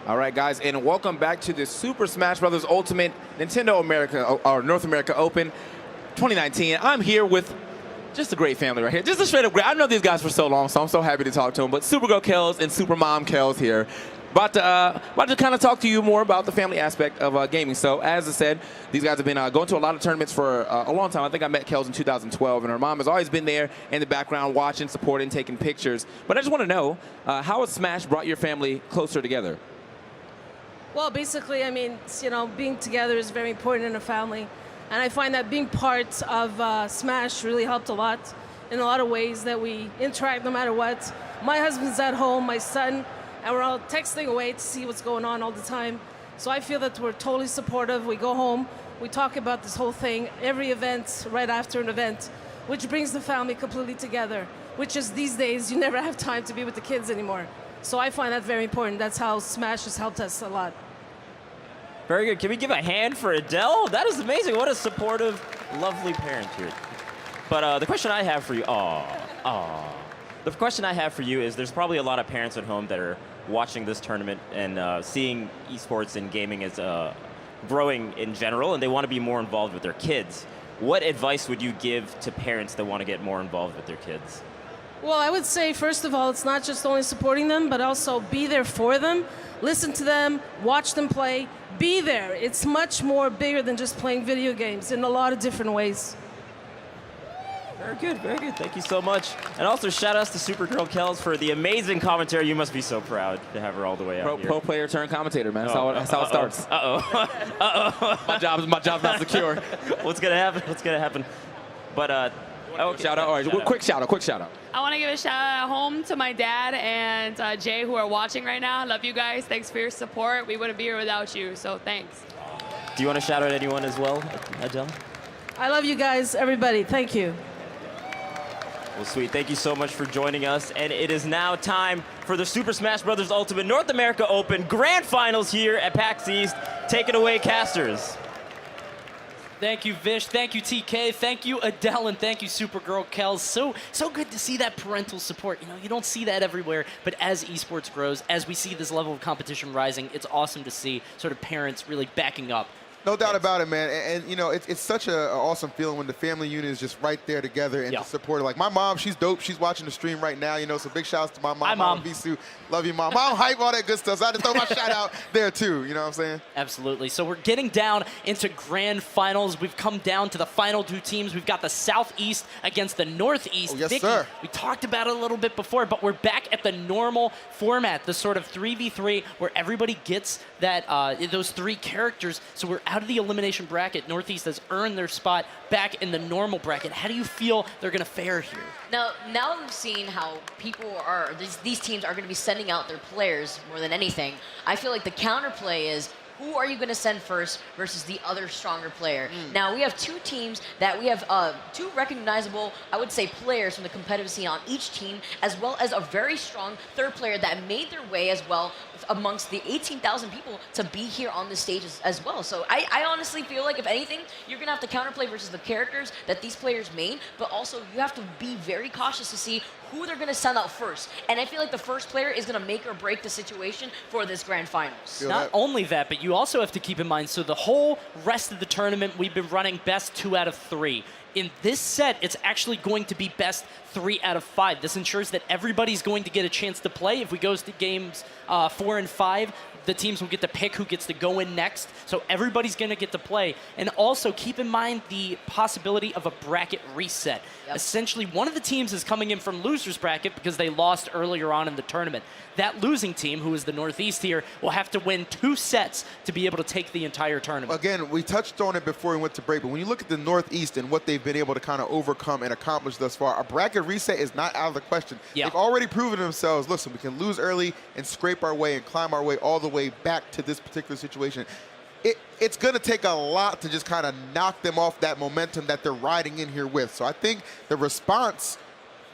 All right, guys, and welcome back to the Super Smash Bros. Ultimate Nintendo America or North America Open 2019. I'm here with just a great family right here. Just a straight up great. I've known these guys for so long, so I'm so happy to talk to them. But Supergirl Kells and Supermom Kells here. About to kind of talk to you more about the family aspect of gaming. So as I said, these guys have been going to a lot of tournaments for a long time. I think I met Kells in 2012, and her mom has always been there in the background watching, supporting, taking pictures. But I just want to know, how has Smash brought your family closer together? Well, basically, I mean, you know, being together is very important in a family. And I find that being part of Smash really helped a lot in a lot of ways that we interact no matter what. My husband's at home, my son, and we're all texting away to see what's going on all the time. So I feel that we're totally supportive. We go home, we talk about this whole thing, every event, right after an event, which brings the family completely together, which is these days, you never have time to be with the kids anymore. So I find that very important. That's how Smash has helped us a lot. Very good. Can we give a hand for Adele? That is amazing. What a supportive, lovely parent here. But the question I have for you, the question I have for you is there's probably a lot of parents at home that are watching this tournament and seeing esports and gaming as growing in general, and they want to be more involved with their kids. What advice would you give to parents that want to get more involved with their kids? Well, I would say, first of all, it's not just only supporting them, but also be there for them. Listen to them, watch them play, be there. It's much more bigger than just playing video games in a lot of different ways. Very good, very good. Thank you so much. And also shout outs to Supergirl Kells for the amazing commentary. You must be so proud to have her all the way out here. Pro player turned commentator, man. That's how it starts. My job's not secure. What's gonna happen? What's gonna happen? But okay. Shout out. All right, quick shout out. I want to give a shout out at home to my dad and Jay, who are watching right now. I love you guys. Thanks for your support. We wouldn't be here without you, so thanks. Do you want to shout out anyone as well, Adele? I love you guys, everybody. Thank you. Well, sweet. Thank you so much for joining us. And it is now time for the Super Smash Bros. Ultimate North America Open Grand Finals here at PAX East. Take it away, casters. Thank you, Vish. Thank you, TK. Thank you, Adele, and thank you, Supergirl Kells. So good to see that parental support. You know, you don't see that everywhere, but as esports grows, as we see this level of competition rising, it's awesome to see sort of parents really backing up. No doubt about it, man. And you know, it's such an awesome feeling when the family unit is just right there together and just supporting. Like my mom, she's dope. She's watching the stream right now. You know, so big shouts to my mom. Hi, Mom. Visu. Love you, Mom. Mom, hype, all that good stuff. So I had to throw my shout out there too. You know what I'm saying? Absolutely. So we're getting down into grand finals. We've come down to the final two teams. We've got the Southeast against the Northeast. Oh, yes, Vicky, sir. We talked about it a little bit before, but we're back at the normal format, the sort of 3v3 where everybody gets that those three characters. So we're out of the elimination bracket. Northeast has earned their spot back in the normal bracket. How do you feel they're going to fare here? Now that we've seen how people are, these teams are going to be sending out their players more than anything, I feel like the counterplay is, who are you going to send first versus the other stronger player? Now, we have two teams that we have two recognizable, I would say, players from the competitive scene on each team, as well as a very strong third player that made their way as well amongst the 18,000 people to be here on the stage as well. So I honestly feel like, if anything, you're going to have to counterplay versus the characters that these players made, but also you have to be very cautious to see who they're going to send out first. And I feel like the first player is going to make or break the situation for this grand finals. Not only that, but you also have to keep in mind, so the whole rest of the tournament, we've been running best 2 out of 3. In this set, it's actually going to be best 3 out of 5. This ensures that everybody's going to get a chance to play. If we go to games 4 and 5, the teams will get to pick who gets to go in next. So everybody's going to get to play. And also keep in mind the possibility of a bracket reset. Essentially, one of the teams is coming in from loser's bracket because they lost earlier on in the tournament. That losing team, who is the Northeast here, will have to win 2 sets to be able to take the entire tournament. Again, we touched on it before we went to break, but when you look at the Northeast and what they've been able to kind of overcome and accomplish thus far, a bracket reset is not out of the question. They've already proven themselves, listen, we can lose early and scrape our way and climb our way all the way back to this particular situation. It's going to take a lot to just kind of knock them off that momentum that they're riding in here with. So I think the response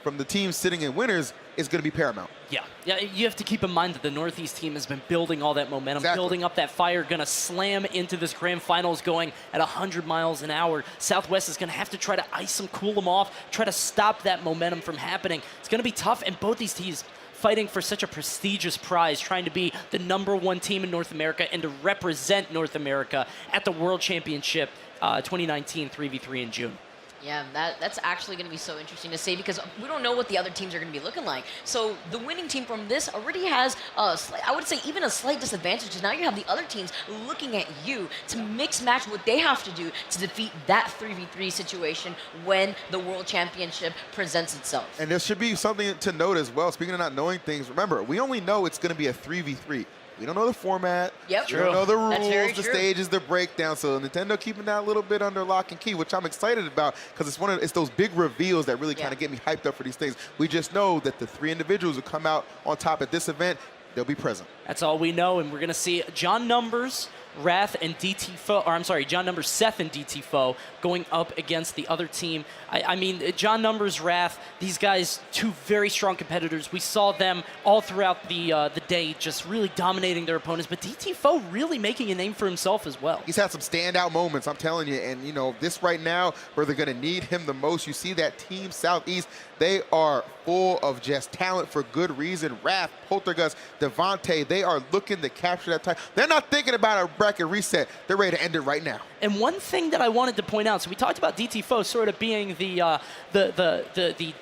from the team sitting in winners is going to be paramount. Yeah, you have to keep in mind that the Northeast team has been building all that momentum, building up that fire, going to slam into this grand finals going at 100 miles an hour. Southwest is going to have to try to ice them, cool them off, try to stop that momentum from happening. It's going to be tough, and both these teams fighting for such a prestigious prize, trying to be the #1 team in North America and to represent North America at the World Championship 2019 3v3 in June. Yeah, that's actually going to be so interesting to see because we don't know what the other teams are going to be looking like. So the winning team from this already has, I would say, even a slight disadvantage because now you have the other teams looking at you to mix match what they have to do to defeat that 3v3 situation when the World Championship presents itself. And there should be something to note as well. Speaking of not knowing things, remember, we only know it's going to be a 3v3. We don't know the format. Yep. We don't know the That's very rules, the true. stages, the breakdown. So Nintendo keeping that a little bit under lock and key, which I'm excited about because it's those big reveals that really kind of get me hyped up for these things. We just know that the 3 individuals who come out on top at this event, they'll be present. That's all we know, and we're going to see John Numbers, Wrath, and DTFAUX, or I'm sorry, John Numbers, Seth, and DTFAUX going up against the other team. I mean, John Numbers, Wrath, these guys, 2 very strong competitors. We saw them all throughout the day just really dominating their opponents, but DTFAUX really making a name for himself as well. He's had some standout moments, I'm telling you, and you know, this right now, where they're gonna need him the most, you see that Team Southeast, they are full of just talent for good reason. Wrath, Poltergust, DEVONTE, they are looking to capture that title. They're not thinking about a bracket reset. They're ready to end it right now. And one thing that I wanted to point out, so we talked about DTFAUX sort of being the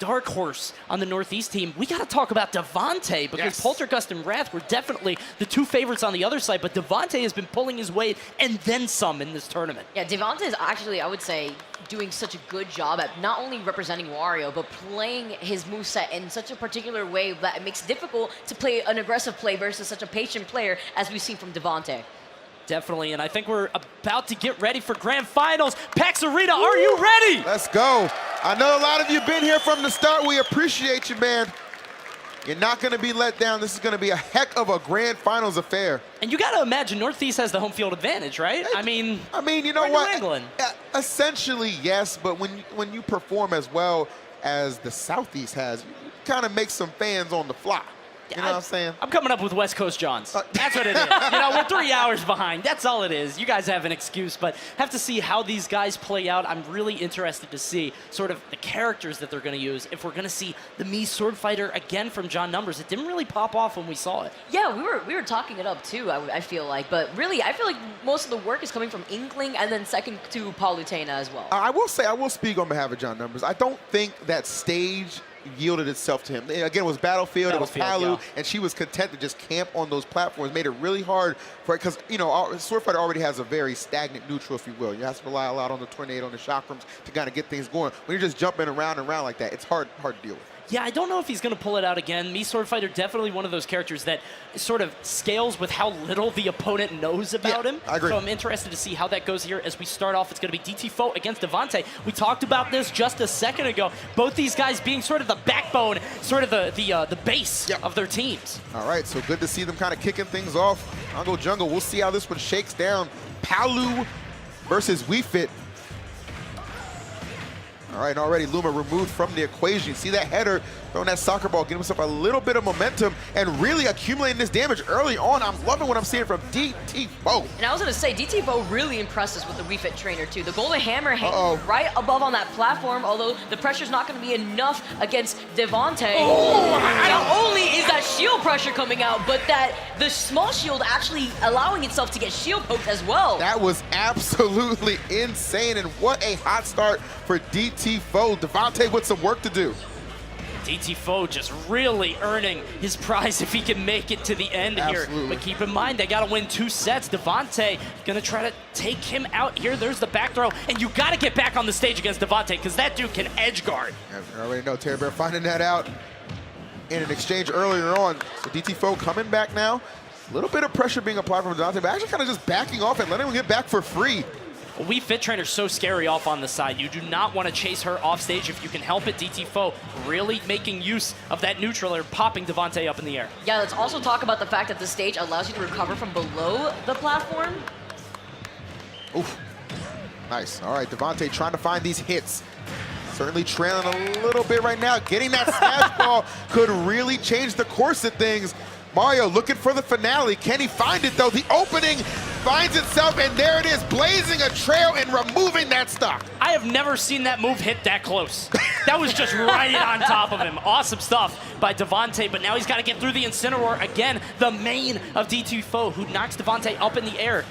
dark horse on the Northeast team. We got to talk about DEVONTE because Yes. Poltergust and Wrath were definitely the 2 favorites on the other side, but DEVONTE has been pulling his weight and then some in this tournament. Yeah, DeVonte is actually, I would say, doing such a good job at not only representing Wario, but playing his moveset in such a particular way that it makes it difficult to play an aggressive play versus such a patient player as we've seen from DeVonte. Definitely, and I think we're about to get ready for Grand Finals. PAX Arena, are you ready? Let's go. I know a lot of you been here from the start. We appreciate you, man. You're not going to be let down. This is going to be a heck of a Grand Finals affair. And you got to imagine Northeast has the home field advantage, right? I mean, you know we're what? New England. Essentially, yes, but when you perform as well as the Southeast has, you kind of make some fans on the fly. You know what I'm saying? I'm coming up with West Coast Johns. That's what it is. You know, we're 3 hours behind. That's all it is. You guys have an excuse, but have to see how these guys play out. I'm really interested to see sort of the characters that they're going to use. If we're going to see the Mii Sword Fighter again from John Numbers, it didn't really pop off when we saw it. Yeah, we were talking it up too, I feel like. But really, I feel like most of the work is coming from Inkling and then second to Palutena as well. I will speak on behalf of John Numbers. I don't think that stage yielded itself to him. Again, it was Battlefield, it was Palu, and she was content to just camp on those platforms. Made it really hard for it because, you know, Sword Fighter already has a very stagnant neutral, if you will. You have to rely a lot on the tornado and the chakrams to kind of get things going. When you're just jumping around and around like that, it's hard to deal with. Yeah, I don't know if he's going to pull it out again. Mii Sword Fighter, definitely one of those characters that sort of scales with how little the opponent knows about him. I agree. So I'm interested to see how that goes here as we start off. It's going to be DTFAUX against DEVONTE. We talked about this just a second ago. Both these guys being sort of the backbone, sort of the base of their teams. All right, so good to see them kind of kicking things off. Congo Jungle, we'll see how this one shakes down. Palu versus WeFit. All right, already Luma removed from the equation. See that header, throwing that soccer ball, getting himself a little bit of momentum and really accumulating this damage early on. I'm loving what I'm seeing from DTFAUX. And I was going to say, DTFAUX really impresses with the Wii Fit trainer too. The Golden Hammer hanging right above on that platform, although the pressure's not going to be enough against DeVonte. Not only is that shield pressure coming out, but that the small shield actually allowing itself to get shield poked as well. That was absolutely insane, and what a hot start for DTFAUX. DeVonte with some work to do. DTFAUX just really earning his prize if he can make it to the end here. But keep in mind, they got to win 2 sets. DeVonte going to try to take him out here. There's the back throw, and you got to get back on the stage against DeVonte because that dude can edge guard. I already know TEARBEAR finding that out in an exchange earlier on. So DTFAUX coming back now. A little bit of pressure being applied from DeVonte, but actually kind of just backing off and letting him get back for free. Wii Fit trainer's so scary off on the side. You do not want to chase her off stage if you can help it. DTFAUX really making use of that neutral or popping DeVonte up in the air. Yeah, let's also talk about the fact that the stage allows you to recover from below the platform. Oof. Nice. All right, DeVonte trying to find these hits. Certainly trailing a little bit right now. Getting that smash ball could really change the course of things. Mario looking for the finale. Can he find it, though? The opening finds itself, and there it is, blazing a trail and removing that stock. I have never seen that move hit that close. That was just right on top of him. Awesome stuff by DeVonte, but now he's got to get through the Incineroar. Again, the main of DTFAUX, who knocks DeVonte up in the air.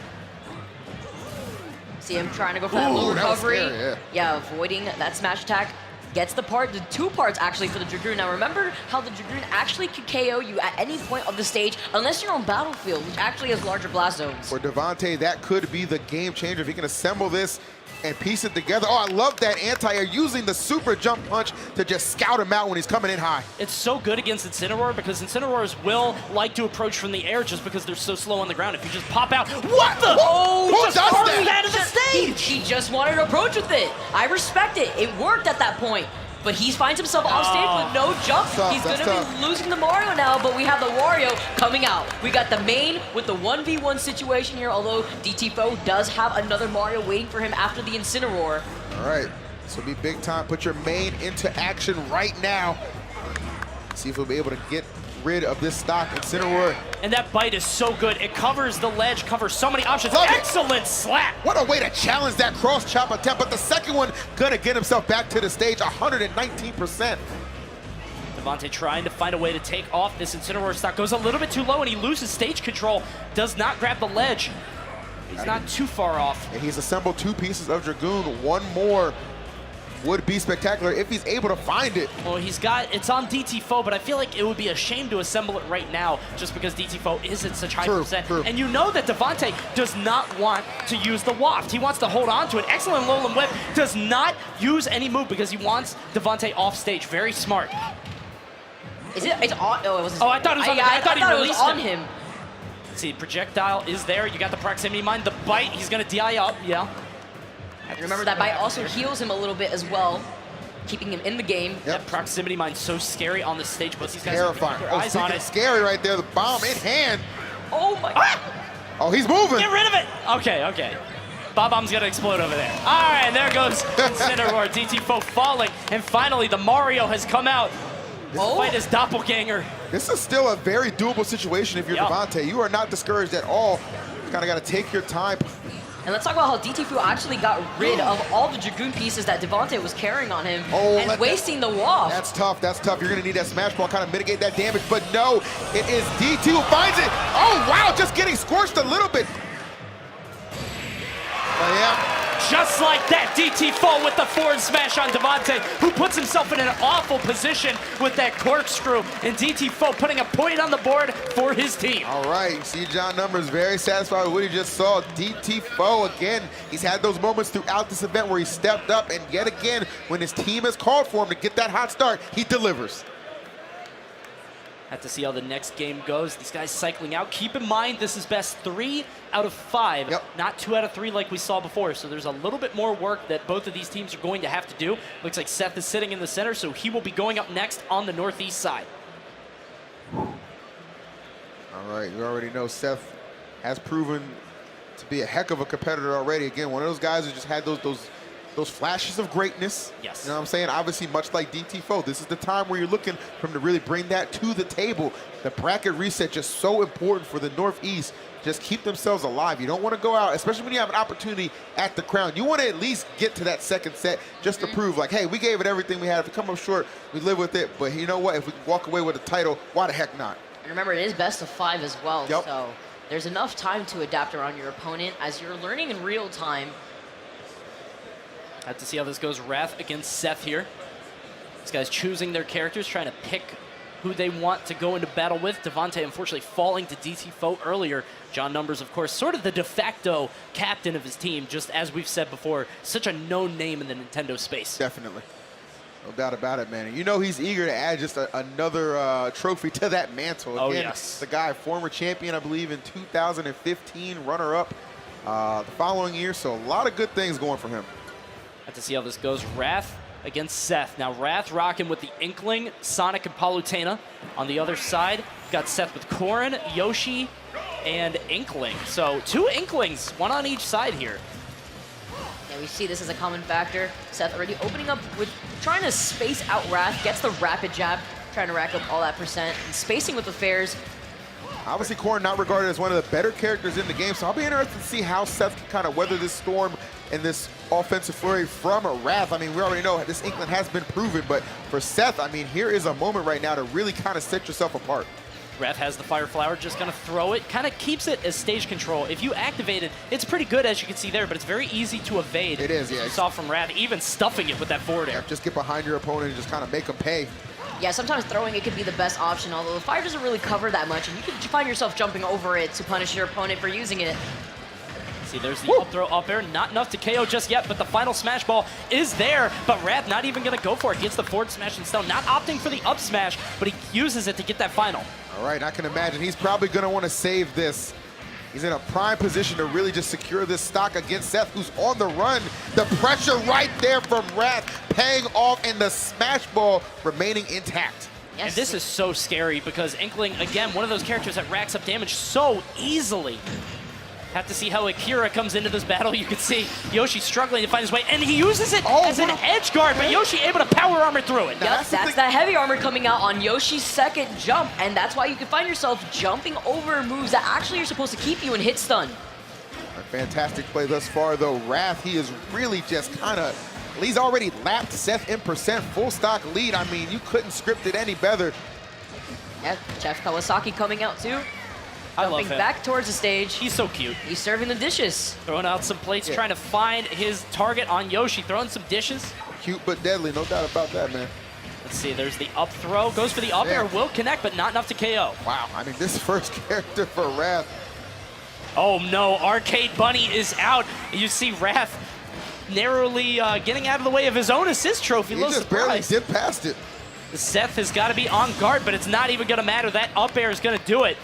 See him trying to go for that low that was recovery. scary, yeah. Avoiding that smash attack. Gets the two parts actually for the Dragoon. Now remember how the Dragoon actually could KO you at any point of the stage unless you're on Battlefield, which actually has larger blast zones. For DeVonte, that could be the game changer if he can assemble this and piece it together. Oh, I love that anti-air, using the super jump punch to just scout him out when he's coming in high. It's so good against Incineroar because Incineroars will like to approach from the air just because they're so slow on the ground. If you just pop out, what the? Oh, who does that? Out of the stage. He just wanted to approach with it. I respect it. It worked at that point. But he finds himself off stage with no jump. He's going to be losing the Mario now, but we have the Wario coming out. We got the main with the 1v1 situation here, although DTFAUX does have another Mario waiting for him after the Incineroar. All right, this will be big time. Put your main into action right now. See if we'll be able to get rid of this stock Incineroar. And that bite is so good. It covers the ledge, covers so many options. Love it. Excellent slap. What a way to challenge that cross chop attempt, but the second one gonna get himself back to the stage, 119%. DeVonte trying to find a way to take off this Incineroar stock. Goes a little bit too low and he loses stage control. Does not grab the ledge. He's not too far off. And he's assembled 2 pieces of Dragoon. One more would be spectacular if he's able to find it. Well, it's on DTFAUX, but I feel like it would be a shame to assemble it right now just because DTFAUX is at such high percent. True. And you know that DeVonte does not want to use the waft. He wants to hold on to it. Excellent Lowland Whip. Does not use any move because he wants DeVonte off stage. Very smart. Is it? It's on. Oh, it was. Oh, I thought it was on. I thought he it was released on him. him. Let's see, projectile is there. You got the proximity mine. The bite, he's going to DI up. Yeah. Remember that bite also heals him a little bit as well, keeping him in the game. That proximity mine's so scary on the stage, but these guys Terrifying. have their eyes on it. Scary right there, the bomb in hand. Oh my God. Oh, he's moving. Get rid of it. Okay. Bob-Bomb's gonna explode over there. All right, and there goes Incineroar. DTFAUX falling, and finally the Mario has come out. Fight his doppelganger. This is still a very doable situation if you're DeVonte. You are not discouraged at all. You kind of got to take your time. And let's talk about how DTFAUX actually got rid of all the Dragoon pieces that DeVonte was carrying on him and wasting the waft. That's tough. You're going to need that smash ball, kind of mitigate that damage. But no, it is DT who finds it. Oh, wow, just getting scorched a little bit. But yeah. Just like that, DTFAUX with the forward smash on DeVonte, who puts himself in an awful position with that corkscrew, and DTFAUX putting a point on the board for his team. All right, you see John Numbers very satisfied with what he just saw. DTFAUX again, he's had those moments throughout this event where he stepped up, and yet again, when his team has called for him to get that hot start, he delivers. Have to see how the next game goes. These guys cycling out. Keep in mind, this is best 3 out of 5, not 2 out of 3 like we saw before. So there's a little bit more work that both of these teams are going to have to do. Looks like Seth is sitting in the center, so he will be going up next on the northeast side. All right, you already know Seth has proven to be a heck of a competitor already. Again, one of those guys who just had those flashes of greatness. Yes. You know what I'm saying? Obviously, much like DTFAUX, this is the time where you're looking for him to really bring that to the table. The bracket reset just so important for the Northeast. Just keep themselves alive. You don't want to go out, especially when you have an opportunity at the crown. You want to at least get to that second set just to prove, like, hey, we gave it everything we had. If we come up short, we live with it. But you know what? If we can walk away with a title, why the heck not? And remember, it is best of 5 as well. So there's enough time to adapt around your opponent as you're learning in real time. Have to see how this goes. Wrath against Seth here. These guys choosing their characters, trying to pick who they want to go into battle with. DeVonte, unfortunately, falling to DTFAUX earlier. John Numbers, of course, sort of the de facto captain of his team, just as we've said before, such a known name in the Nintendo space. Definitely. No doubt about it, man. And you know he's eager to add just another trophy to that mantle. Again, oh, yes. The guy, former champion, I believe, in 2015, runner-up the following year. So a lot of good things going for him. Have to see how this goes. Wrath against Seth. Now, Wrath rocking with the Inkling, Sonic, and Palutena. On the other side, we've got Seth with Corrin, Yoshi, and Inkling. So 2 Inklings, 1 on each side here. Yeah, we see this as a common factor. Seth already opening up with trying to space out Wrath, gets the rapid jab, trying to rack up all that percent, and spacing with the fairs. Obviously, Korn not regarded as one of the better characters in the game, so I'll be interested to see how Seth can kind of weather this storm and this offensive flurry from Wrath. I mean, we already know this Inkling has been proven, but for Seth, I mean, here is a moment right now to really kind of set yourself apart. Wrath has the Fire Flower, just gonna throw it, kind of keeps it as stage control. If you activate it, it's pretty good, as you can see there, but it's very easy to evade. It is, yeah. You saw from Wrath, even stuffing it with that forward air. Just get behind your opponent and just kind of make them pay. Yeah, sometimes throwing it could be the best option, although the fire doesn't really cover that much, and you can find yourself jumping over it to punish your opponent for using it. See, there's the up throw up air, not enough to KO just yet, but the final smash ball is there, but Wrath not even gonna go for it. Gets the forward smash and still not opting for the up smash, but he uses it to get that final. All right, I can imagine he's probably gonna want to save this. He's in a prime position to really just secure this stock against Seth, who's on the run. The pressure right there from Wrath paying off, and the smash ball remaining intact. Yes. And this is so scary because Inkling, again, one of those characters that racks up damage so easily. Have to see how Akira comes into this battle. You can see Yoshi struggling to find his way, and he uses it as an edge guard, but Yoshi able to power armor through it. Yep, that's that heavy armor coming out on Yoshi's second jump, and that's why you can find yourself jumping over moves that actually are supposed to keep you in hit stun. A fantastic play thus far, though. Wrath, he is really just kind of, he's already lapped Seth in percent, full stock lead. I mean, you couldn't script it any better. Yeah, Jeff Kawasaki coming out too. I love Jumping him. back towards the stage. He's so cute. He's serving the dishes. Throwing out some plates, trying to find his target on Yoshi, throwing some dishes. Cute but deadly, no doubt about that, man. Let's see, there's the up throw, goes for the up air, will connect, but not enough to KO. Wow, I mean, this first character for Wrath. Oh no, Arcade Bunny is out. You see Wrath narrowly getting out of the way of his own assist trophy. He just barely dipped past it. Seth has got to be on guard, but it's not even going to matter. That up air is going to do it.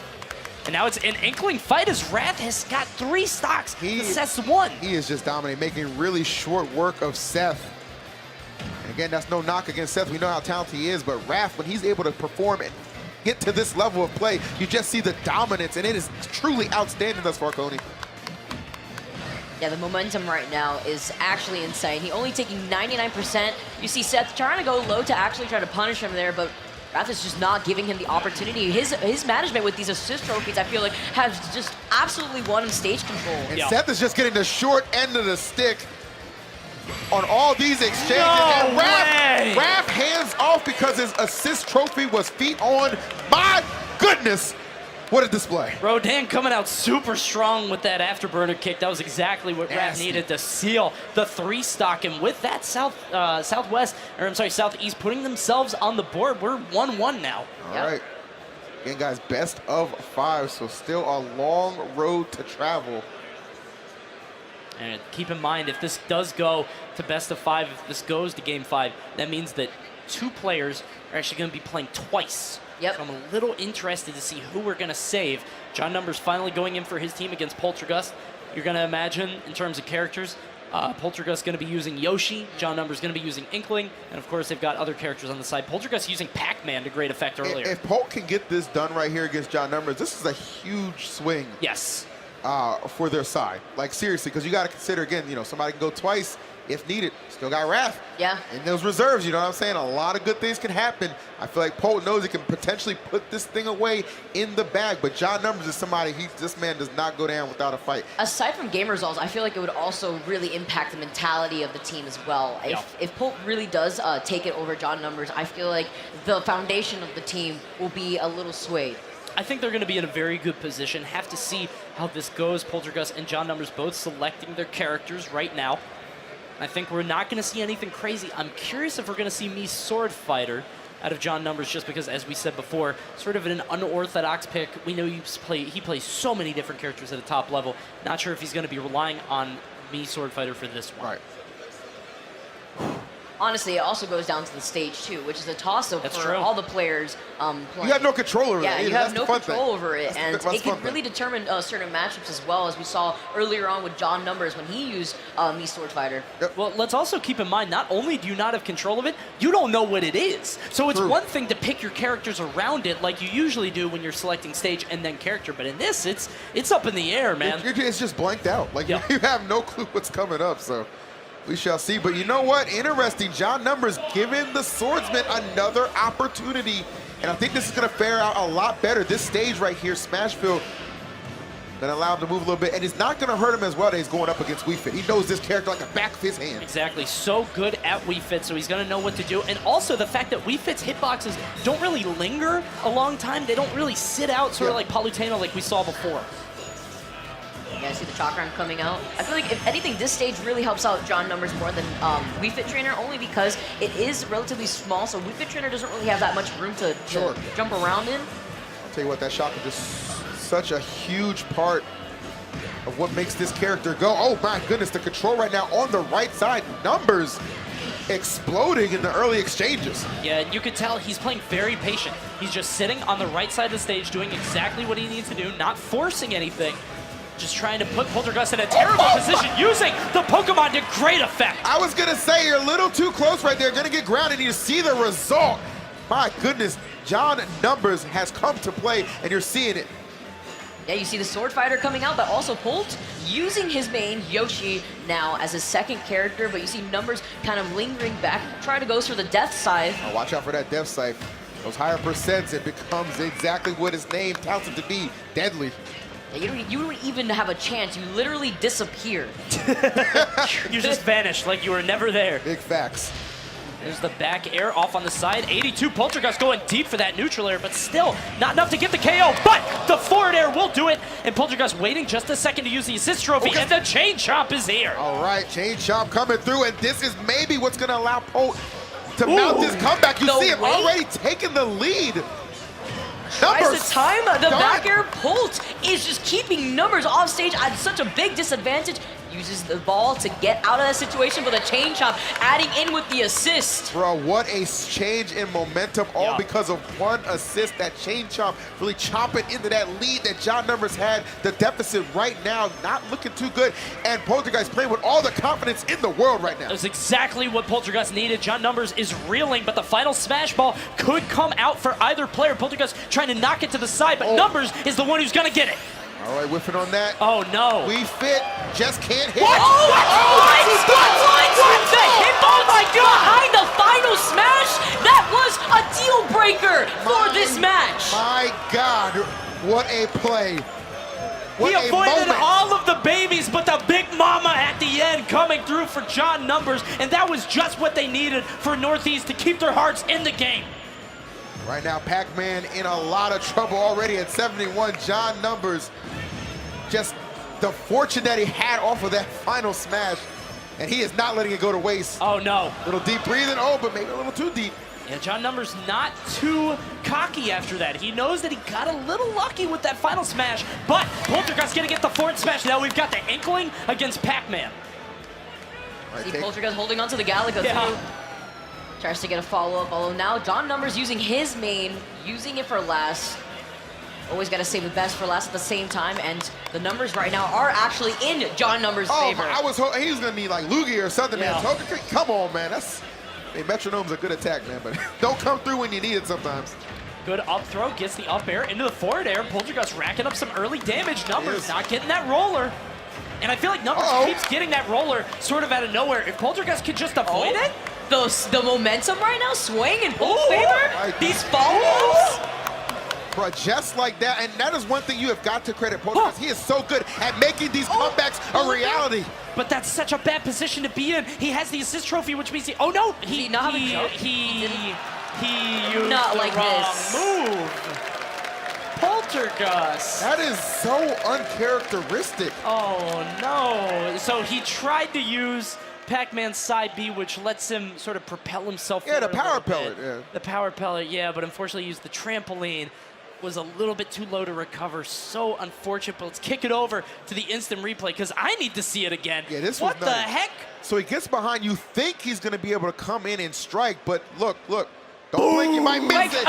And now it's an Inkling fight as Wrath has got 3 stocks. Seth's 1. He is just dominating, making really short work of Seth. And again, that's no knock against Seth. We know how talented he is, but Wrath, when he's able to perform and get to this level of play, you just see the dominance, and it is truly outstanding thus far, Coney. Yeah, the momentum right now is actually insane. He only taking 99%. You see Seth trying to go low to actually try to punish him there, but Wrath is just not giving him the opportunity. His management with these assist trophies, I feel like, has just absolutely won him stage control. And Seth is just getting the short end of the stick on all these exchanges. No and way! Wrath hands off because his assist trophy was feet on. My goodness, what a display. Rodan coming out super strong with that afterburner kick. That was exactly what Wrath needed to seal the 3 stock. And with that Southeast putting themselves on the board, we're 1-1 now. All right. Again, guys, best of 5, so still a long road to travel. And keep in mind, if this does go to best of 5, if this goes to game 5, that means that 2 players are actually going to be playing twice. Yep. So I'm a little interested to see who we're going to save. John Numbers finally going in for his team against Poltergust. You're going to imagine, in terms of characters, Poltergust going to be using Yoshi, John Numbers going to be using Inkling, and of course they've got other characters on the side. Poltergust using Pac-Man to great effect earlier. If Polt can get this done right here against John Numbers, this is a huge swing. Yes. For their side. Like, seriously, because you got to consider, again, you know, somebody can go twice if needed. Still got Wrath. Yeah. And those reserves, you know what I'm saying? A lot of good things can happen. I feel like Polt knows he can potentially put this thing away in the bag, but John Numbers is somebody, this man does not go down without a fight. Aside from game results, I feel like it would also really impact the mentality of the team as well. Yeah. If Polt really does take it over John Numbers, I feel like the foundation of the team will be a little swayed. I think they're going to be in a very good position. Have to see how this goes. Poltergust and John Numbers both selecting their characters right now. I think we're not going to see anything crazy. I'm curious if we're going to see me Sword Fighter out of John Numbers, just because, as we said before, sort of an unorthodox pick. We know he plays so many different characters at a top level. Not sure if he's going to be relying on me Sword Fighter for this one. Right. Honestly, it also goes down to the stage too, which is a toss-up for all the players playing. You have no control over that. Yeah, you have no control over it, and it can really thing. determine certain matchups as well, as we saw earlier on with John Numbers when he used me Sword Fighter. Yep. Well, let's also keep in mind, not only do you not have control of it, you don't know what it is. So it's one thing to pick your characters around it like you usually do when you're selecting stage and then character, but in this, it's up in the air, man. It's just blanked out. Like, you have no clue what's coming up, so we shall see. But you know what? Interesting. John Numbers giving the swordsman another opportunity And I think this is going to fare out a lot better. This stage right here, Smashville, going to allow him to move a little bit. And it's not going to hurt him as well that he's going up against Wii Fit. He knows this character like the back of his hand. Exactly. So good at Wii Fit, so he's going to know what to do. And also the fact that Wii Fit's hitboxes don't really linger a long time. They don't really sit out sort of like Palutena like we saw before. You guys see the Chakram coming out? I feel like if anything, this stage really helps out John Numbers more than Wii Fit Trainer, only because it is relatively small, so Wii Fit Trainer doesn't really have that much room to jump around in. I'll tell you what, that shotgun just such a huge part of what makes this character go. Oh my goodness, the control right now on the right side, Numbers exploding in the early exchanges. Yeah, and you could tell he's playing very patient. He's just sitting on the right side of the stage, doing exactly what he needs to do, not forcing anything. Just trying to put Poltergust in a terrible position, using the Pokemon to great effect. I was gonna say, you're a little too close right there. Gonna get grounded, and you see the result. My goodness, John Numbers has come to play, and you're seeing it. Yeah, you see the Sword Fighter coming out, but also Polt using his main, Yoshi, now as his second character, but you see Numbers kind of lingering back, trying to go for the Death Scythe. Oh, watch out for that Death Scythe. Those higher percents, it becomes exactly what his name touts it to be, deadly. Yeah, you don't even have a chance. You literally disappear. You just vanished like you were never there. Big facts. There's the back air off on the side. 82 Poltergust going deep for that neutral air, but still not enough to get the KO. But the forward air will do it. And Poltergust waiting just a second to use the assist trophy. Okay. And the Chain Chomp is here. All right, Chain Chomp coming through, and this is maybe what's going to allow Polt to mount this comeback. You see him already taking the lead. Tries to time the back air. Polt is just keeping Numbers off stage at such a big disadvantage. Uses the ball to get out of that situation, but the Chain Chomp adding in with the assist. Bro, what a change in momentum, all because of one assist. That Chain Chomp really chopping into that lead that John Numbers had. The deficit right now not looking too good, and Poltergeist playing with all the confidence in the world right now. That's exactly what Poltergust needed. John Numbers is reeling, but the final smash ball could come out for either player. Poltergust trying to knock it to the side, but Numbers is the one who's gonna get it. All right, whiffing on that. Oh no. Wii Fit just can't hit. What? Oh my God! Behind the final smash, that was a deal breaker for this match. My God, what a play. What He a avoided moment. all of the babies, but the big mama at the end coming through for John Numbers, and that was just what they needed for Northeast to keep their hearts in the game. Right now, Pac-Man in a lot of trouble already at 71. John Numbers, just the fortune that he had off of that final smash, and he is not letting it go to waste. Oh no. Little deep breathing, oh, but maybe a little too deep. Yeah, John Numbers not too cocky after that. He knows that he got a little lucky with that final smash, but Poltergust gonna get the fourth smash. Now we've got the Inkling against Pac-Man. See Poltergust holding onto the Galaga too. Tries to get a follow-up, although now John Numbers using his main, using it for last. Always got to save the best for last at the same time, and the numbers right now are actually in John Numbers' favor. I was hoping he was going to need like Lugia or something, man. Come on, man. Metronome's a good attack, man, but don't come through when you need it sometimes. Good up throw, gets the up air into the forward air. Poltergust racking up some early damage. Numbers not getting that roller. And I feel like Numbers keeps getting that roller sort of out of nowhere. If Poltergust could just avoid it. The momentum right now swing in Polt's favor. These follow-ups. Bro, just like that, and that is one thing you have got to credit Poltergust. He is so good at making these comebacks a reality. But that's such a bad position to be in. He has the assist trophy, which means he used not like the wrong this move. Poltergust. That is so uncharacteristic. Oh no! So he tried to use Pac-Man's side B, which lets him sort of propel himself forward. Yeah, the power pellet. Yeah. The power pellet, yeah, but unfortunately used the trampoline. Was a little bit too low to recover. So unfortunate, but let's kick it over to the instant replay because I need to see it again. Yeah, this was what the heck? So he gets behind. You think he's going to be able to come in and strike, but look. Don't blink, you might miss it.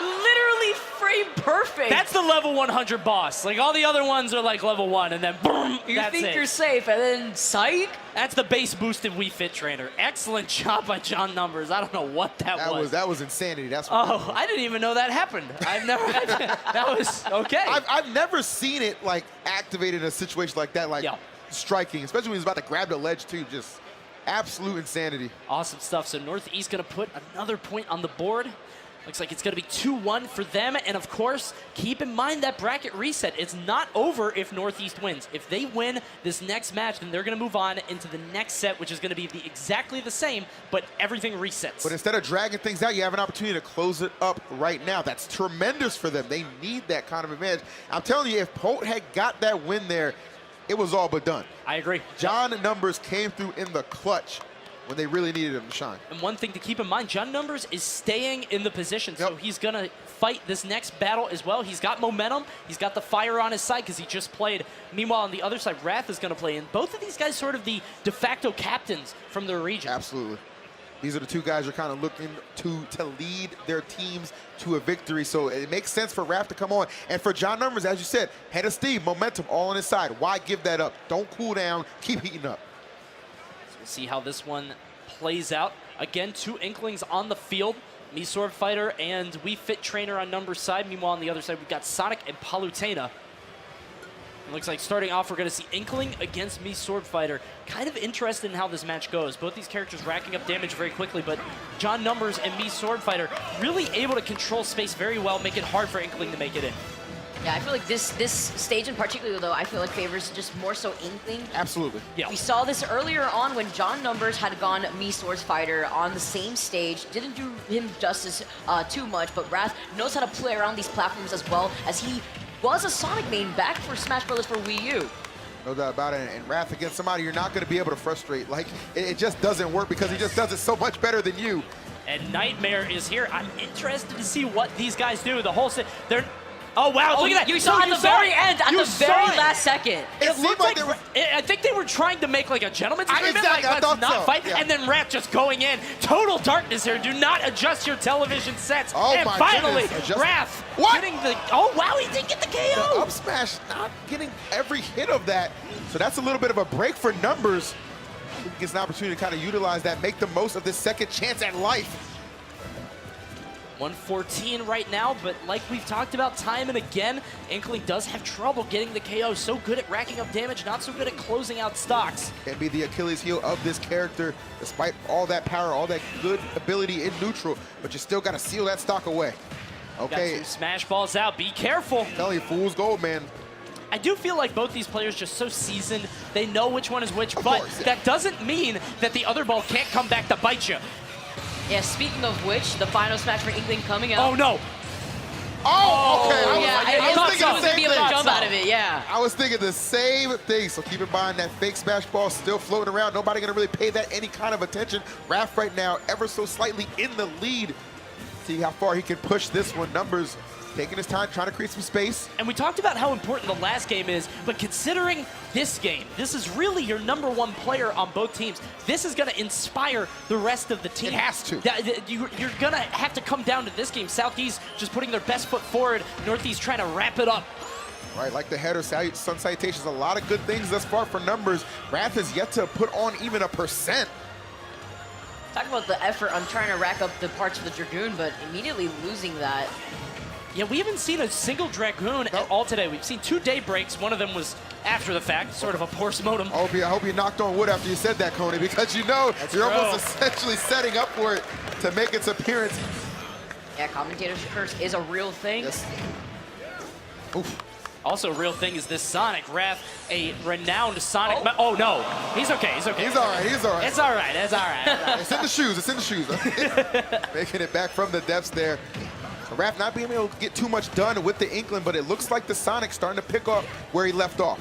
Literally frame perfect. That's the level 100 boss. Like all the other ones are like level 1, and then boom, you that's think it. you're safe, and then psych. That's the base boosted Wii Fit trainer. Excellent job by John Numbers. I don't know what that was. That was insanity. That's what I didn't even know that happened. I've never. That was okay. I've never seen it like activated in a situation like that, like striking, especially when he's about to grab the ledge too. Just absolute insanity. Awesome stuff. So Northeast gonna put another point on the board. Looks like it's going to be 2-1 for them. And of course, keep in mind that bracket reset. It's not over if Northeast wins. If they win this next match, then they're going to move on into the next set, which is going to be exactly the same, but everything resets. But instead of dragging things out, you have an opportunity to close it up right now. That's tremendous for them. They need that kind of advantage. I'm telling you, if Polt had got that win there, it was all but done. I agree. John Numbers came through in the clutch when they really needed him to shine. And one thing to keep in mind, John Numbers is staying in the position, so he's going to fight this next battle as well. He's got momentum. He's got the fire on his side because he just played. Meanwhile, on the other side, Wrath is going to play in. Both of these guys sort of the de facto captains from their region. Absolutely. These are the two guys you're kind of looking to lead their teams to a victory. So it makes sense for Wrath to come on. And for John Numbers, as you said, head of steam, momentum all on his side. Why give that up? Don't cool down. Keep heating up. We'll see how this one plays out. Again, 2 Inklings on the field. Me Sword Fighter and We Fit Trainer on Numbers' side. Meanwhile, on the other side, we've got Sonic and Palutena. It looks like starting off, we're going to see Inkling against Me Sword Fighter. Kind of interested in how this match goes. Both these characters racking up damage very quickly, but John Numbers and Me Sword Fighter really able to control space very well, make it hard for Inkling to make it in. Yeah, I feel like this stage in particular, though, I feel like favors just more so Inkling. Absolutely. Yeah. We saw this earlier on when John Numbers had gone Me Swords Fighter on the same stage. Didn't do him justice too much, but Wrath knows how to play around these platforms as well, as he was a Sonic main back for Smash Bros. For Wii U. No doubt about it. And Wrath against somebody you're not going to be able to frustrate. Like, it just doesn't work because he just does it so much better than you. And Nightmare is here. I'm interested to see what these guys do. The whole set, they're... Oh, wow, look at that. You saw at the very end, at the very last second. It looked like I think they were trying to make like a gentleman's agreement, like let's not fight, and then Wrath just going in. Total darkness here. Do not adjust your television sets. Oh, and my finally, goodness. Wrath getting the... Oh, wow, he did get the KO. The up smash, not getting every hit of that. So that's a little bit of a break for Numbers. He gets an opportunity to kind of utilize that, make the most of this second chance at life. 114 right now, but like we've talked about time and again, Inkling does have trouble getting the KO. So good at racking up damage, not so good at closing out stocks. Can be the Achilles heel of this character, despite all that power, all that good ability in neutral, but you still got to seal that stock away. Okay. Got 2 smash balls out. Be careful. I'm telling you, fool's gold, man. I do feel like both these players just so seasoned. They know which one is which, but that doesn't mean that the other ball can't come back to bite you. Yeah, speaking of which, the final smash for Inkling coming out. Oh, no. Oh, okay. I was thinking the same thing. Jump so. out of it, yeah. I was thinking the same thing. So keep in mind that fake smash ball still floating around. Nobody gonna really pay that any kind of attention. Wrath right now ever so slightly in the lead. See how far he can push this one. Numbers taking his time, trying to create some space. And we talked about how important the last game is, but considering this game, this is really your #1 player on both teams. This is going to inspire the rest of the team. It has to. You're going to have to come down to this game. Southeast just putting their best foot forward. Northeast trying to wrap it up. Right, like the header, sun salutations, a lot of good things thus far for Numbers. Wrath has yet to put on even a %. Talk about the effort on trying to rack up the parts of the Dragoon, but immediately losing that. Yeah, we haven't seen a single Dragoon at all today. We've seen 2 day breaks. One of them was after the fact, sort of a post-mortem. I hope you knocked on wood after you said that, Coney, because you know you're almost essentially setting up for it to make its appearance. Yeah, commentator's curse is a real thing. Yes. Oof. Also a real thing is this Sonic. Wrath, a renowned Sonic. Oh, no. He's okay. He's okay. He's all right. He's all right. It's all right. It's all right. It's in the shoes. It's in the shoes. Making it back from the depths there. Wrath not being able to get too much done with the Inkling, but it looks like the Sonic's starting to pick up where he left off.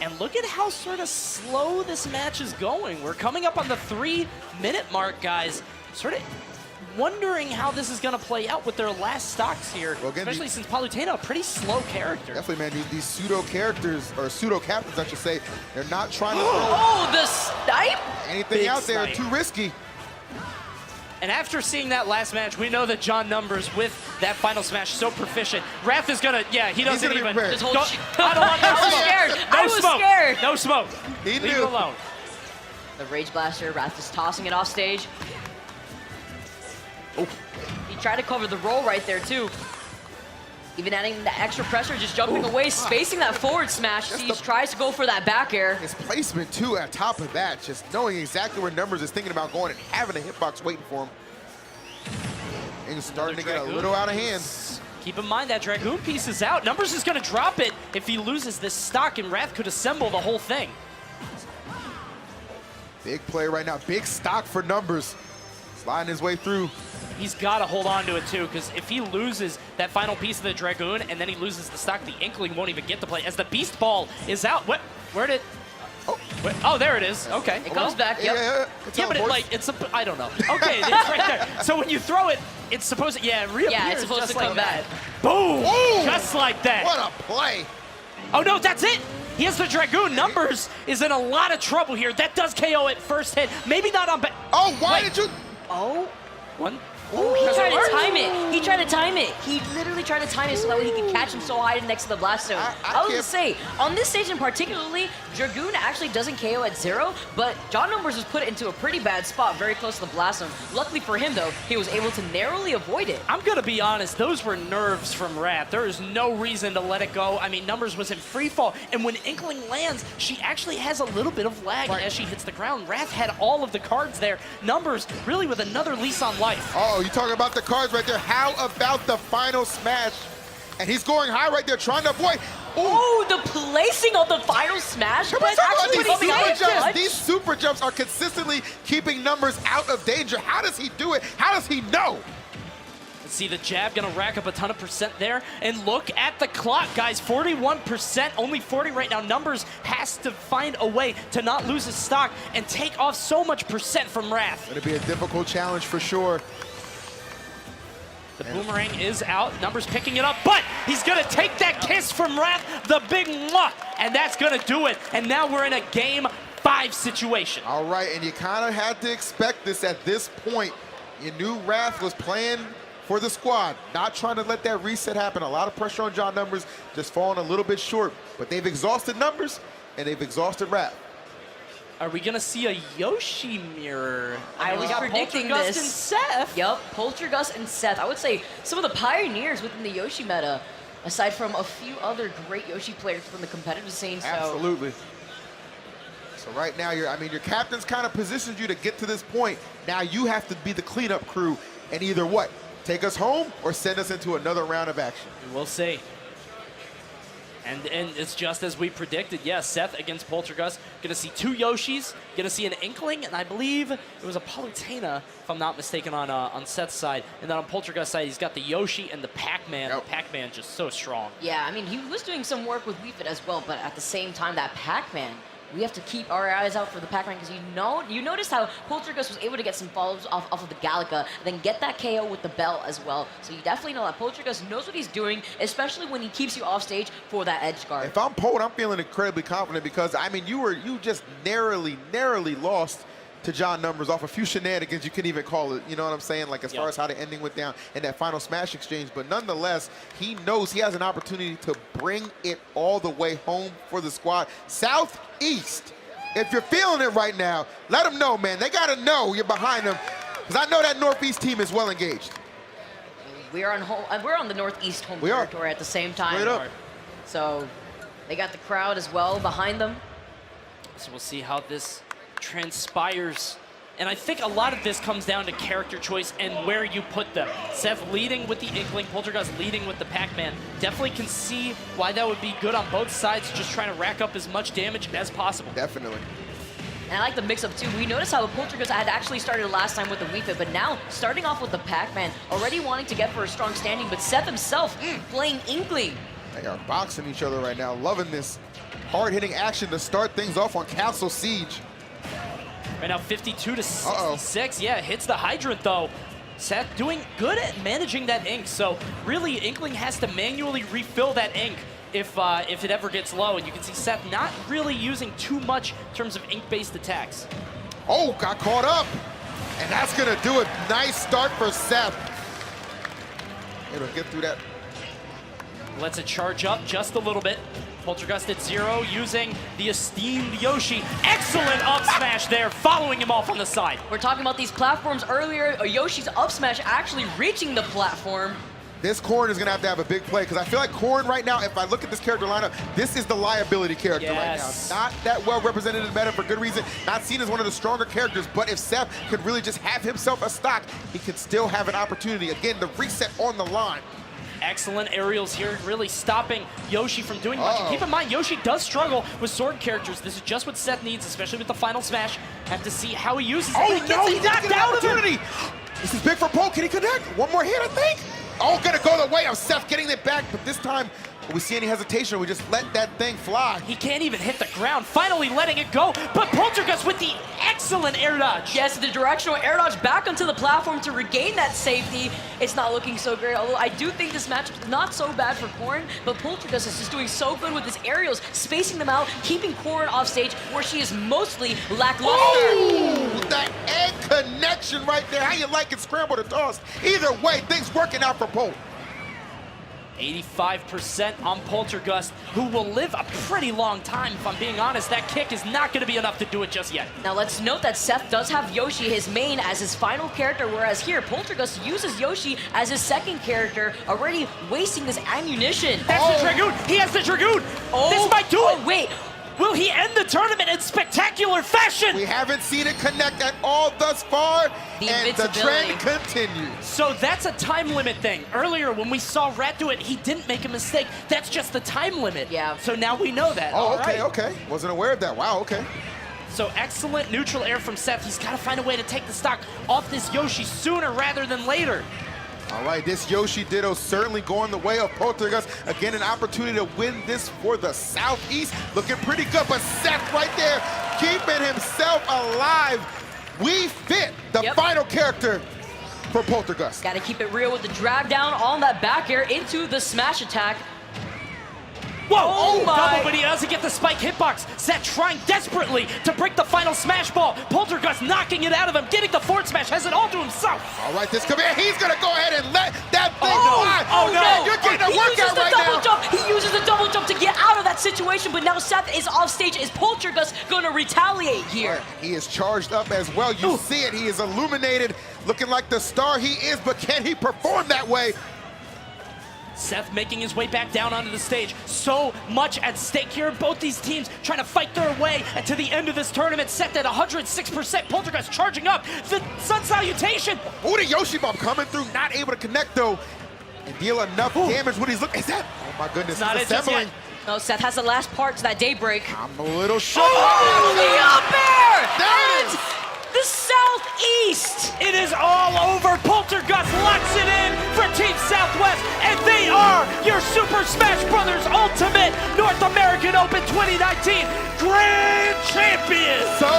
And look at how sort of slow this match is going. We're coming up on the 3-minute mark, guys. Sort of wondering how this is going to play out with their last stocks here, well, again, especially since Palutena, a pretty slow character. Definitely, man. These pseudo characters, or pseudo captains, I should say, they're not trying to throw the snipe? Anything Big out there snipe. too risky. And after seeing that last match, we know that John Numbers with that final smash so proficient. Wrath is gonna, he doesn't even. Just hold I don't want no I was smoke. scared. No I was smoke. scared. No smoke. He Leave knew. it alone. The Rage Blaster, Wrath is tossing it off stage. Oh. He tried to cover the roll right there too. Even adding the extra pressure, just jumping away, spacing that forward smash. Siege tries to go for that back air. His placement too on top of that, just knowing exactly where Numbers is thinking about going and having a hitbox waiting for him. Things starting to get a little out of hand. Keep in mind that Dragoon piece is out. Numbers is going to drop it if he loses this stock, and Wrath could assemble the whole thing. Big play right now. Big stock for Numbers. Sliding his way through. He's got to hold on to it, too, because if he loses that final piece of the Dragoon and then he loses the stock, the Inkling won't even get to play. As the Beast Ball is out. Where did... Oh, there it is. Okay. It comes back. Yep. Yeah, but I don't know. Okay, it's right there. So when you throw it, it's supposed to, it reappears. Yeah, it's supposed just to like come that. back. Boom! Ooh, just like that. What a play. Oh, no, that's it. He has the Dragoon. Numbers is in a lot of trouble here. That does KO at first hit. Maybe not on... Oh, why did you... Oh. One. Oh, he tried to time it. He tried to time it. He literally tried to time it so that way he could catch him so high next to the blast zone. I was going to say, on this stage in particularly, Dragoon actually doesn't KO at 0, but John Numbers was put into a pretty bad spot very close to the blast zone. Luckily for him, though, he was able to narrowly avoid it. I'm going to be honest, those were nerves from Wrath. There is no reason to let it go. I mean, Numbers was in free fall, and when Inkling lands, she actually has a little bit of lag as she hits the ground. Wrath had all of the cards there. Numbers really with another lease on life. Oh, you talking about the cards right there. How about the final smash? And he's going high right there, trying to avoid. Oh, the placing of the final smash. Can we talk about these super jumps? These super jumps are consistently keeping Numbers out of danger. How does he do it? How does he know? Let's see the jab gonna rack up a ton of percent there. And look at the clock, guys. 41%, only 40 right now. Numbers has to find a way to not lose his stock and take off so much percent from Wrath. It'll be a difficult challenge for sure. The boomerang is out. Numbers picking it up, but he's going to take that kiss from Wrath, the big mwah, and that's going to do it. And now we're in a Game 5 situation. All right, and you kind of had to expect this at this point. You knew Wrath was playing for the squad, not trying to let that reset happen. A lot of pressure on John Numbers, just falling a little bit short. But they've exhausted Numbers, and they've exhausted Wrath. Are we going to see a Yoshi mirror? I was predicting Poltergust this. and Seth. Yep, Poltergust and Seth. I would say some of the pioneers within the Yoshi meta, aside from a few other great Yoshi players from the competitive scene. So. Absolutely. So right now, your captain's kind of positioned you to get to this point. Now you have to be the cleanup crew and either what? Take us home or send us into another round of action. We'll see. And it's just as we predicted. Yeah, Seth against Poltergust. Gonna see 2 Yoshis. Gonna see an Inkling, and I believe it was a Palutena, if I'm not mistaken, on Seth's side. And then on Poltergust's side, he's got the Yoshi and the Pac-Man. Yep. The Pac-Man just so strong. Yeah, I mean, he was doing some work with Wii Fit as well, but at the same time, that Pac-Man, we have to keep our eyes out for the Pac-Man because you noticed how Poltergust was able to get some follows off of the Gallica, then get that KO with the belt as well. So you definitely know that Poltergust knows what he's doing, especially when he keeps you off stage for that edge guard. If I'm Polt, I'm feeling incredibly confident because, I mean, you just narrowly lost to John Numbers off a few shenanigans, you couldn't even call it, you know what I'm saying? Like as far as how the ending went down in that final smash exchange. But nonetheless, he knows he has an opportunity to bring it all the way home for the squad. Southeast, if you're feeling it right now, let them know, man. They got to know you're behind them because I know that Northeast team is well engaged. We're on the Northeast home territory at the same time. Straight up. So they got the crowd as well behind them. So we'll see how this transpires. And I think a lot of this comes down to character choice and where you put them. Seth leading with the Inkling, Poltergust leading with the Pac-Man. Definitely can see why that would be good on both sides, just trying to rack up as much damage as possible. Definitely. And I like the mix-up too. We noticed how Poltergust had actually started last time with the Wii Fit, but now starting off with the Pac-Man, already wanting to get for a strong standing, but Seth himself playing Inkling. They are boxing each other right now, loving this hard-hitting action to start things off on Castle Siege. Right now, 52 to 66. Yeah, hits the hydrant though. Seth doing good at managing that ink. So really, Inkling has to manually refill that ink if it ever gets low. And you can see Seth not really using too much in terms of ink-based attacks. Oh, got caught up. And that's gonna do it. Nice start for Seth. It'll get through that. Lets it charge up just a little bit. Poltergust at 0 using the esteemed Yoshi. Excellent up smash there, following him off on the side. We're talking about these platforms earlier. Yoshi's up smash actually reaching the platform. This Corrin is going to have a big play because I feel like Corrin right now, if I look at this character lineup, this is the liability character right now. Not that well represented in the meta for good reason. Not seen as one of the stronger characters, but if Seth could really just have himself a stock, he could still have an opportunity. Again, the reset on the line. Excellent aerials here, really stopping Yoshi from doing much. And keep in mind, Yoshi does struggle with sword characters. This is just what Seth needs, especially with the final smash. Have to see how he uses it. Oh, no, he knocked out of him. This is big for Poe. Can he connect? One more hit, I think. Oh, gonna go the way of Seth getting it back, but this time, will we see any hesitation? We just let that thing fly. He can't even hit the ground, finally letting it go, but Poltergust with the excellent air dodge. Yes, the directional air dodge back onto the platform to regain that safety. It's not looking so great, although I do think this matchup is not so bad for Corrin, but Poltergust is just doing so good with his aerials, spacing them out, keeping Corrin off stage where she is mostly lackluster. Oh, that egg connection right there. How you like it, scrambled or tossed? Either way, things working out for Poe. 85% on Poltergust, who will live a pretty long time, if I'm being honest. That kick is not going to be enough to do it just yet. Now let's note that Seth does have Yoshi, his main, as his final character, whereas here, Poltergust uses Yoshi as his second character, already wasting this ammunition. That's the Dragoon! He has the Dragoon! This might do it! Wait! Will he end the tournament in spectacular fashion? We haven't seen it connect at all thus far, and the trend continues. So that's a time limit thing. Earlier, when we saw Rat do it, he didn't make a mistake. That's just the time limit. Yeah. So now we know that. Oh, okay. Wasn't aware of that. Wow, okay. So excellent neutral air from Seth. He's got to find a way to take the stock off this Yoshi sooner rather than later. All right, this Yoshi Ditto certainly going the way of Poltergust. Again, an opportunity to win this for the Southeast. Looking pretty good, but Seth right there keeping himself alive. We fit the final character for Poltergust. Got to keep it real with the drag down on that back air into the smash attack. Whoa! Oh my. Double, but he doesn't get the spike hitbox. Seth trying desperately to break the final smash ball. Poltergust knocking it out of him, getting the forward smash, has it all to himself. All right, this could be it. He's gonna go ahead and let that thing fly. Oh no! You're getting a workout right now. He uses the double jump to get out of that situation, but now Seth is off stage. Is Poltergust going to retaliate here? He is charged up as well. You see it. He is illuminated, looking like the star he is, but can he perform that way? Seth making his way back down onto the stage. So much at stake here. Both these teams trying to fight their way to the end of this tournament. Seth at 106%. Poltergust charging up. The Sun Salutation. Oh, the Yoshi Bomb coming through. Not able to connect, though, and deal enough damage. What he's looking. Is that? Oh, my goodness. Not He's it just assembling. yet. No, Seth has the last part to that Daybreak. I'm a little shook. Oh, the up air! There it is. The Southeast! It is all over. Poltergust locks it in for Team Southwest, and they are your Super Smash Bros. Ultimate North American Open 2019 Grand Champions. So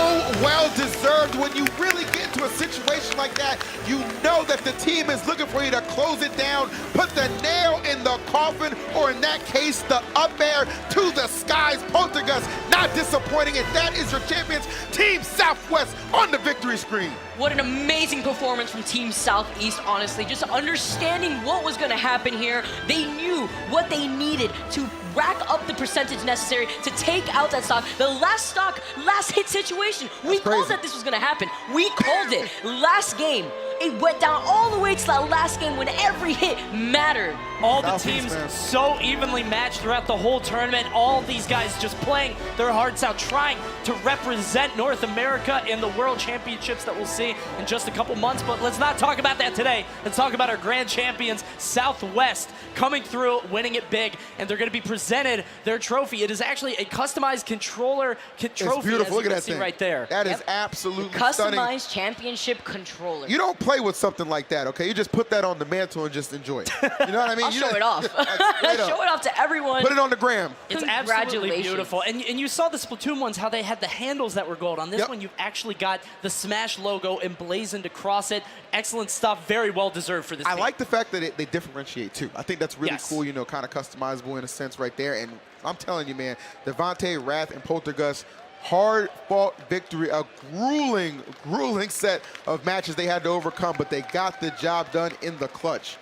well deserved. When you really get into a situation like that, you know that the team is looking for you to close it down, put the nail in the coffin, or in that case, the up air to the skies. Poltergust not disappointing, and that is your champions, Team Southwest, on the victory screen. What an amazing performance from Team Southeast, honestly. Just understanding what was going to happen here. They knew what they needed to rack up the percentage necessary to take out that stock. The last stock, last hit situation. We called that this was going to happen. We called it. Last game, it went down all the way to that last game when every hit mattered. All the teams so evenly matched throughout the whole tournament. All these guys just playing their hearts out, trying to represent North America in the World Championships that we'll see in just a couple months. But let's not talk about that today. Let's talk about our grand champions, Southwest, coming through, winning it big, and they're going to be presented their trophy. It is actually a customized controller trophy. It's beautiful. Look at that thing right there. That is absolutely stunning. Customized championship controller. You don't play with something like that, okay? You just put that on the mantle and just enjoy it. You know what I mean? I'll show it off. Show it off to everyone. Put it on the gram. It's absolutely beautiful. And you saw the Splatoon ones, how they had the handles that were gold. On this one, you've actually got the Smash logo emblazoned across it. Excellent stuff. Very well deserved for this team. I like the fact that they differentiate, too. I think that's really cool, you know, kind of customizable in a sense right there. And I'm telling you, man, DeVonte, Wrath, and Poltergust, hard-fought victory, a grueling, grueling set of matches they had to overcome, but they got the job done in the clutch.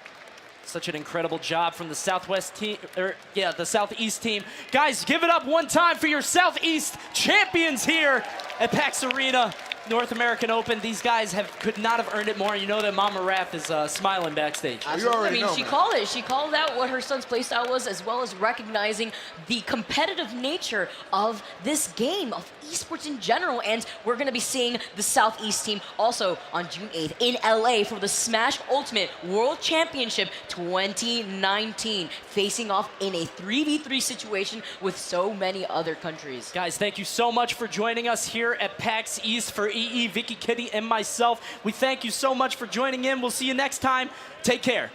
Such an incredible job from the Southwest team, the Southeast team. Guys, give it up one time for your Southeast champions here at PAX Arena. North American Open. These guys could not have earned it more. You know that Mama Raph is smiling backstage. You already know, she man. called it. She called out what her son's playstyle was, as well as recognizing the competitive nature of this game, of esports in general. And we're going to be seeing the Southeast team also on June 8th in LA for the Smash Ultimate World Championship 2019, facing off in a 3v3 situation with so many other countries. Guys, thank you so much for joining us here at PAX East for EE, Vicky, Kitty, and myself. We thank you so much for joining in. We'll see you next time. Take care.